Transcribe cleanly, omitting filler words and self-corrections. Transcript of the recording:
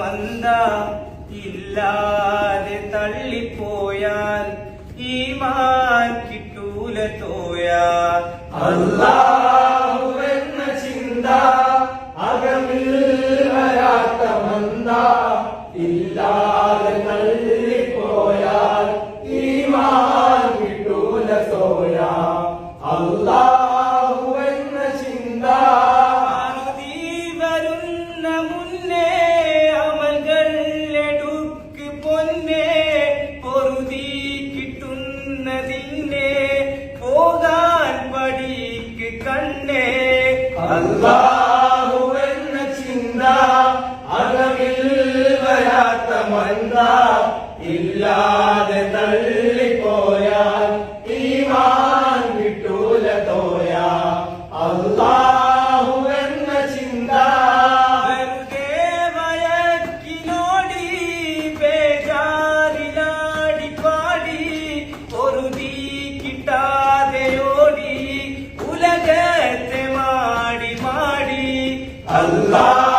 മന്ദ ഇല്ലാതെ തള്ളിപ്പോയാൽ ഈമാൻ കിട്ടൂല തോയ. അല്ലാഹു എന്ന ചിന്ത അകമിൽ വരാത്ത മന്ദ ഇല്ലാതെ തള്ളിപ്പോയാൽ ഈമാൻ കിട്ടൂല തോയ. അല്ലാഹു എന്ന ചിന്ത വരുന്ന മുന്നേ അമൽകൾ എടുക്ക് പൊന്നേ പൊറുതി കിട്ടുന്നതിനെ പോകാൻ പഠിക്ക് കണ്ണേ. അല്ലാഹു എന്ന ചിന്ത അകമിൽ വരാത്ത മന്ദ ഇല്ലാതെ തള്ളിപ്പോയാൽ ഈമാൻ കിട്ടൂല തോയ. അല്ലാഹു എന്ന ചിന്ത വെറുതെ വയക്കിനോടി ബേജാറിലാടി പാടി പൊറുതി കിട്ടാതെ ഓടി ഉലകത്തെ മാടി മാടി. അല്ലാഹു